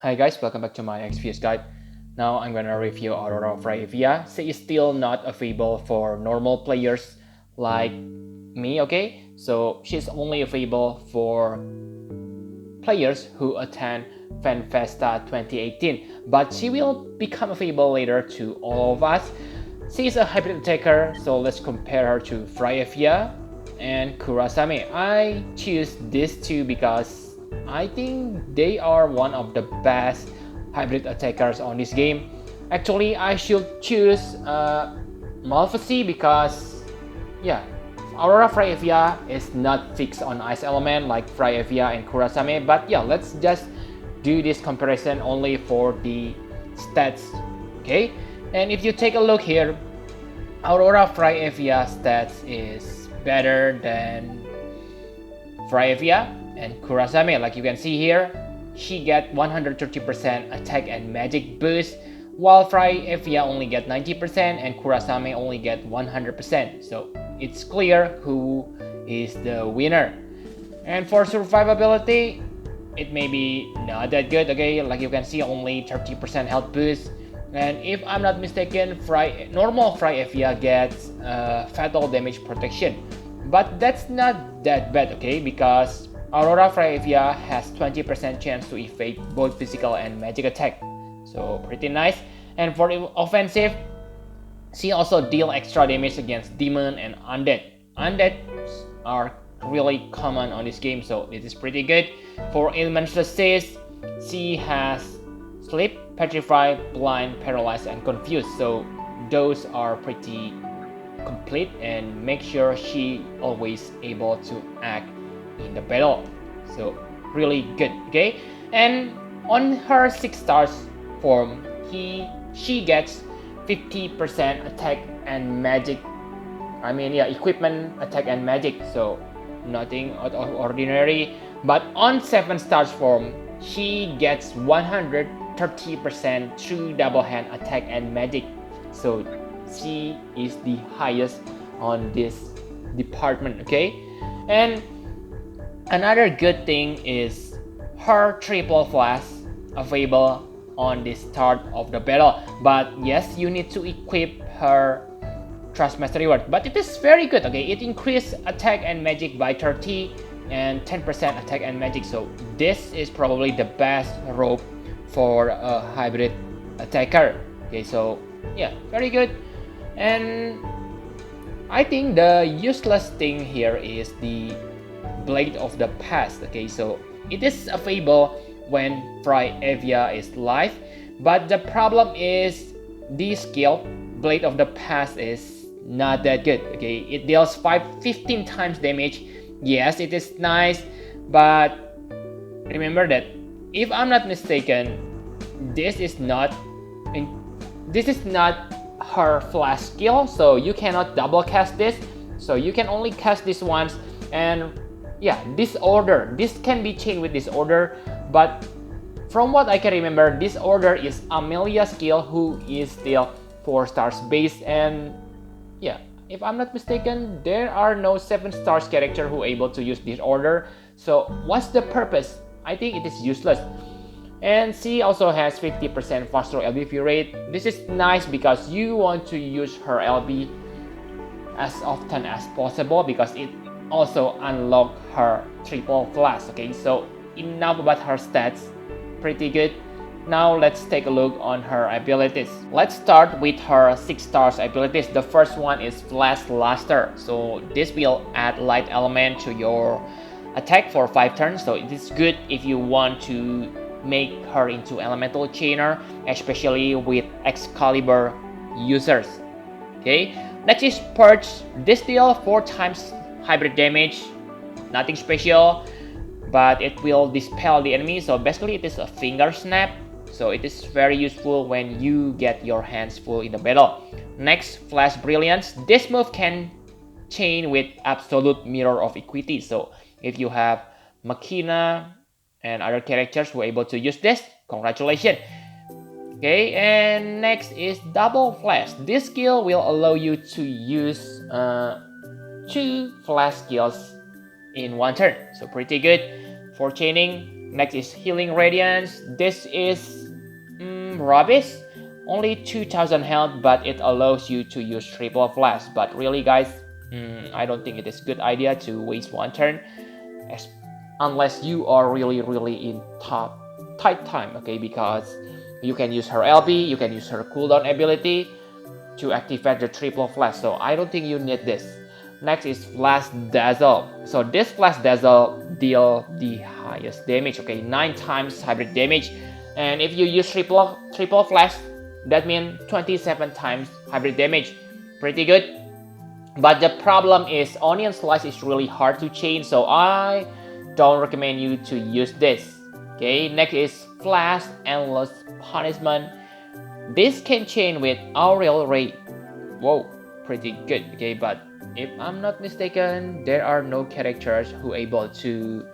Hi guys, welcome back to my XPS guide. Now I'm gonna review Aurora Fryevia. She is still not available for normal players like me, okay? So she's only available for players who attend FanFesta 2018, but she will become available later to all of us. She is a hybrid attacker, so let's compare her to Fryevia and Kurasame. I choose these two because I think they are one of the best hybrid attackers on this game. Actually, I should choose Malphasy because, yeah, Aurora Fryevia is not fixed on Ice Element like Fryevia and Kurasame, but yeah, let's just do this comparison only for the stats, okay? And if you take a look here, Aurora Fryevia stats is better than Fryevia and Kurasame. Like you can see here, she get 130% attack and magic boost, while Fryevia only get 90% and Kurasame only get 100%. So it's clear who is the winner. And for survivability, it may be not that good, okay? Like you can see, only 30% health boost. And if I'm not mistaken, normal Fryevia gets fatal damage protection. But that's not that bad, okay? Because Aurora Fryevia has 20% chance to evade both physical and magic attack. So pretty nice. And for offensive, she also deal extra damage against demon and undead. Undead are really common on this game, so it is pretty good. For element resist, she has sleep, petrify, blind, paralyzed, and confused. So those are pretty complete and make sure she always able to act in the battle. So really good, okay? And on her 6 stars form, she gets 50% attack and magic. I mean, yeah, equipment, attack, and magic. So nothing out of ordinary. But on 7 stars form, she gets 130% true double hand attack and magic. So she is the highest on this department, okay? And another good thing is her triple flash available on the start of the battle. But yes, you need to equip her Trust Master Reward. But it is very good, okay? It increases attack and magic by 30 and 10% attack and magic. So this is probably the best rope for a hybrid attacker. Okay, so yeah, very good. And I think the useless thing here is the Blade of the Past. Okay, so it is available when Fryevia is live, but the problem is this skill, Blade of the Past, is not that good. Okay, it deals 15 times damage. Yes, it is nice, but remember that if I'm not mistaken, this is not her flash skill, so you cannot double cast this. So you can only cast this once, and yeah, disorder. This can be changed with disorder, but from what I can remember, disorder is Amelia's skill, who is still 4 stars base, and yeah, if I'm not mistaken, there are no 7 stars character who able to use disorder. So what's the purpose? I think it is useless. And she also has 50% faster LB rate. This is nice because you want to use her LB as often as possible because it also unlock her triple flash. Okay, so enough about her stats, pretty good. Now let's take a look on her abilities. Let's start with her 6 stars abilities. The first one is Flash Luster. So this will add light element to your attack for 5 turns. So it is good if you want to make her into elemental chainer, especially with Excalibur users. Okay, next is Purge. This deal 4 times hybrid damage, nothing special, but it will dispel the enemy. So basically it is a finger snap, so it is very useful when you get your hands full in the battle. Next, Flash Brilliance. This move can chain with Absolute Mirror of Equity. So if you have Machina and other characters who are able to use this, congratulations. Okay, and next is Double Flash. This skill will allow you to use 2 flash skills in 1 turn, so pretty good for chaining. Next is Healing Radiance. This is rubbish. Only 2000 health, but it allows you to use triple flash. But really guys, I don't think it is a good idea to waste one turn, unless you are really in tight time, okay? Because you can use her LB, you can use her cooldown ability to activate the triple flash. So I don't think you need this. Next is Flash Dazzle. So this Flash Dazzle deal the highest damage, okay? 9 times hybrid damage. And if you use triple flash, that means 27 times hybrid damage. Pretty good. But the problem is Onion Slice is really hard to chain, so I don't recommend you to use this. Okay, next is Flash Endless Punishment. This can chain with Aurora Ray. Whoa, pretty good. Okay, but if I'm not mistaken, there are no characters who are able to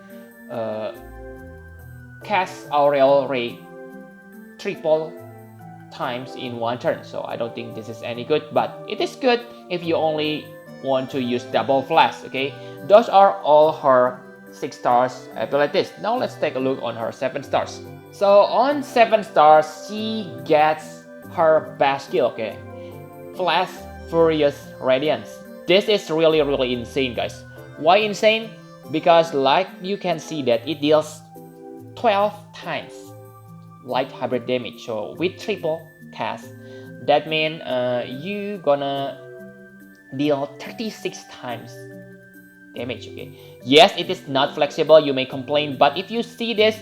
cast Aurora Ray triple times in one turn. So I don't think this is any good, but it is good if you only want to use double flash. Okay, those are all her 6 stars abilities. Now let's take a look on her 7 stars. So on 7 stars, she gets her best skill, okay? Flash Furious Radiance. This is really insane, guys. Why insane? Because like you can see that it deals 12 times light hybrid damage. So with triple cast, that means you gonna deal 36 times damage, okay? Yes, it is not flexible, you may complain, but if you see this,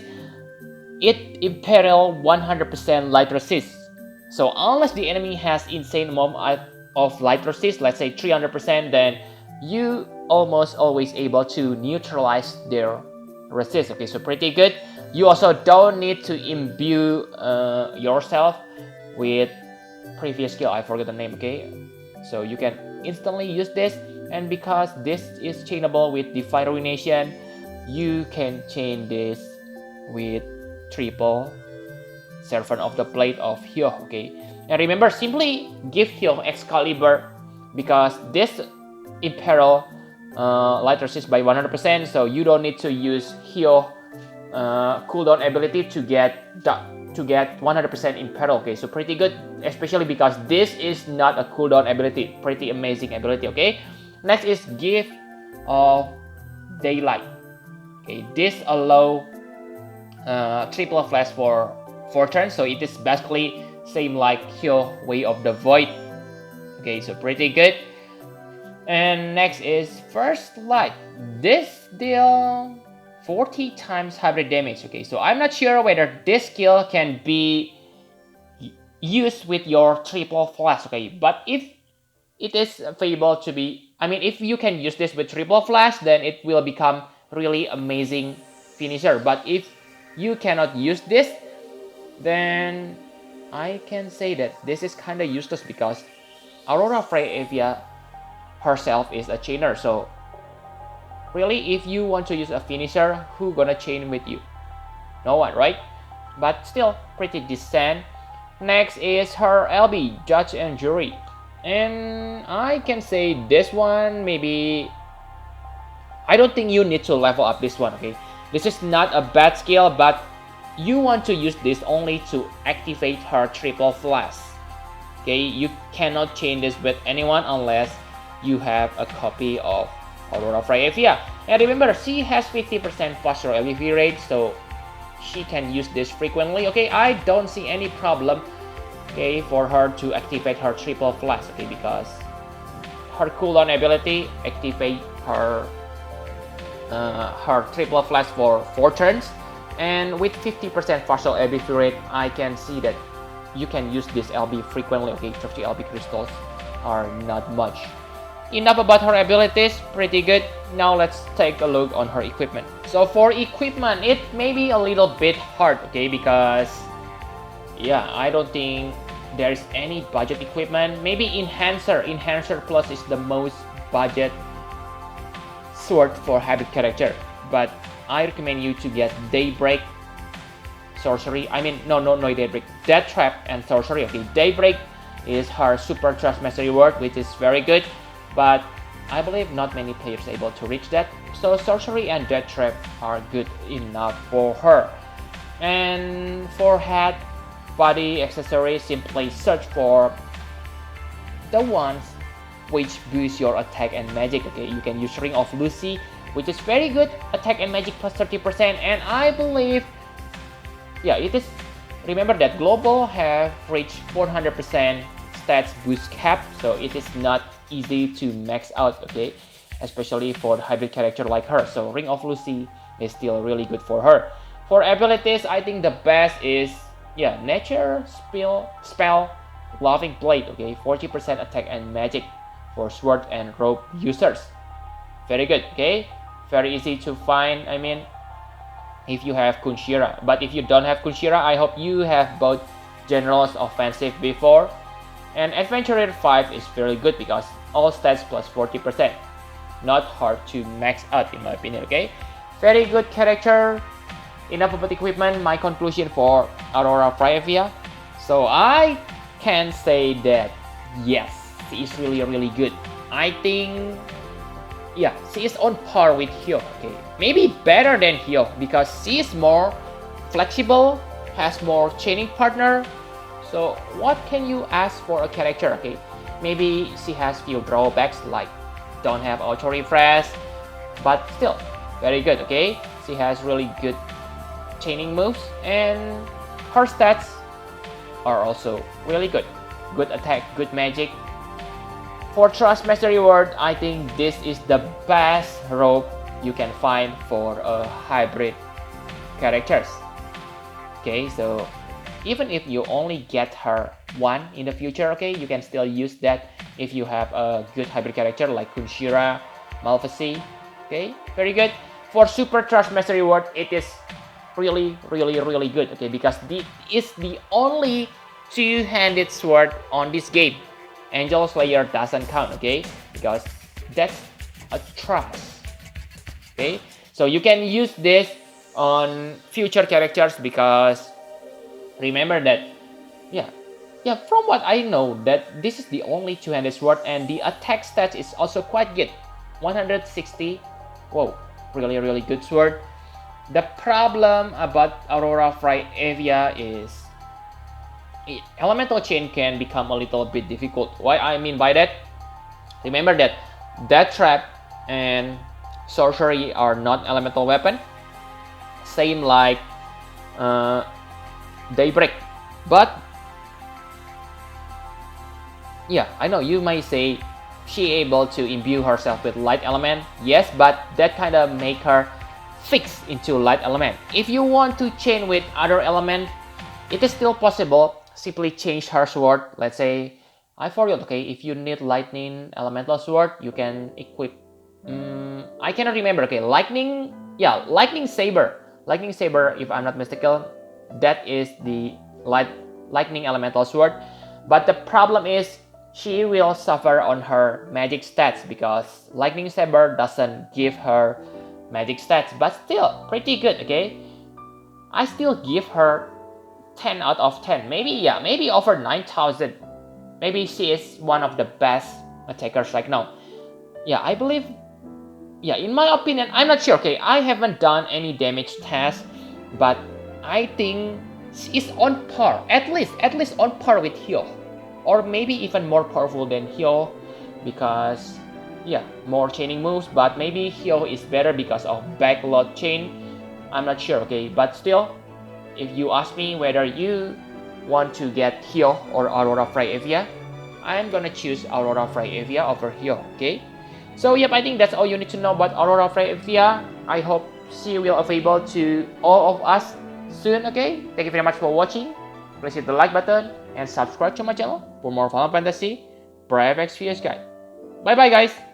it imperil 100% light resist. So unless the enemy has insane amount of light resist, let's say 300%, then you almost always able to neutralize their resist, okay? So pretty good. You also don't need to imbue yourself with previous skill, I forgot the name, okay? So you can instantly use this, and because this is chainable with Defy Ruination, you can chain this with triple Servant of the Blade of Hyo, okay? And remember, simply give Hyo Excalibur, because this imperil light resist by 100%, so you don't need to use Hyo cooldown ability to get 100% imperil, okay? So pretty good, especially because this is not a cooldown ability. Pretty amazing ability, okay? Next is Gift of Daylight. Okay, this allow triple flash for 4 turns, so it is basically same like Hyo Way of the Void. Okay, so pretty good. And next is First Light. This deal 40 times hybrid damage. Okay, so I'm not sure whether this skill can be used with your triple flash, okay? But if it is able to be, I mean, if you can use this with triple flash, then it will become really amazing finisher. But if you cannot use this, then I can say that this is kind of useless, because Aurora Fryevia herself is a chainer. So really, if you want to use a finisher, who gonna chain with you? No one, right? But still pretty decent. Next is her LB, Judge and Jury. And I can say this one, maybe I don't think you need to level up this one, okay? This is not a bad skill, but you want to use this only to activate her triple flash. Okay, you cannot chain this with anyone unless you have a copy of Aurora Fryevia. And remember, she has 50% faster LBV rate, so she can use this frequently. Okay, I don't see any problem, okay, for her to activate her triple flash, okay, because her cooldown ability activate her triple flash for 4 turns, and with 50% partial LB rate, I can see that you can use this LB frequently. Okay, 30 LB crystals are not much. Enough about her abilities, pretty good. Now let's take a look on her equipment. So for equipment, it may be a little bit hard, okay, because yeah, I don't think there's any budget equipment. Maybe Enhancer Plus is the most budget sword for hybrid character, but I recommend you to get Daybreak, Sorcery. I mean, no Daybreak, Death Trap and Sorcery. Okay, Daybreak is her Super Trust Mastery Word, which is very good, but I believe not many players able to reach that. So sorcery and death trap are good enough for her. And for head, body accessories, simply search for the ones which boost your attack and magic. Okay, you can use Ring of Lucy, which is very good, attack and magic plus 30%. And I believe, yeah, it is. Remember that global have reached 400% stats boost cap, so it is not easy to max out. Okay, especially for the hybrid character like her. So Ring of Lucy is still really good for her. For abilities, I think the best is, yeah, nature spell loving blade. Okay, 40% attack and magic for sword and rope users. Very good. Okay, very easy to find. I mean, if you have Kunshira, but if you don't have Kunshira, I hope you have both General's Offensive before. And Adventurer 5 is very good because all stats plus 40%. Not hard to max out in my opinion. Okay, very good character. Enough about equipment. My conclusion for Aurora Fryevia. So I can say that yes, she is really good. I think, yeah, she is on par with Hyo. Okay, maybe better than Hyo because she is more flexible, has more chaining partner. So what can you ask for a character? Okay, maybe she has few drawbacks like don't have auto refresh, but still very good. Okay, she has really good chaining moves and her stats are also really good. Good attack, good magic. For Trust Master Reward, I think this is the best rope you can find for a hybrid characters. Okay, so even if you only get her one in the future, okay, you can still use that if you have a good hybrid character like Kunshira, Malphasy. Okay, very good. For Super Trust Master Reward, it is really good. Okay, because this is the only two-handed sword on this game. Angel Slayer doesn't count, okay, because that's a trust. Okay, so you can use this on future characters because remember that, yeah, from what I know, that this is the only two-handed sword and the attack stats is also quite good, 160. Whoa, really good sword. The problem about Aurora Fryevia is elemental chain can become a little bit difficult. What I mean by that, remember that death trap and sorcery are not elemental weapon, same like daybreak. But yeah, I know you may say she able to imbue herself with light element. Yes, but that kind of make her fix into light element. If you want to chain with other element, it is still possible. Simply change her sword. Let's say, I forgot, okay, if you need lightning elemental sword, you can equip, I cannot remember, okay, lightning saber. Lightning saber, if I'm not mistaken, that is the lightning elemental sword. But the problem is, she will suffer on her magic stats because lightning saber doesn't give her magic stats, but still pretty good. Okay, I still give her 10 out of 10, maybe over 9,000. Maybe she is one of the best attackers right now. Yeah, I believe, yeah, in my opinion, I'm not sure. Okay, I haven't done any damage test, but I think she is on par, at least on par with Hyo, or maybe even more powerful than Hyo because, yeah, more chaining moves. But maybe Hyo is better because of backload chain. I'm not sure. Okay, but still, if you ask me whether you want to get Hyo or Aurora Fryevia, I'm gonna choose Aurora Fryevia over Hyo. Okay, so yep, I think that's all you need to know about Aurora Fryevia. I hope she will available to all of us soon. Okay, thank you very much for watching. Please hit the like button and subscribe to my channel for more Final Fantasy Brave Exvius guide. Bye bye guys.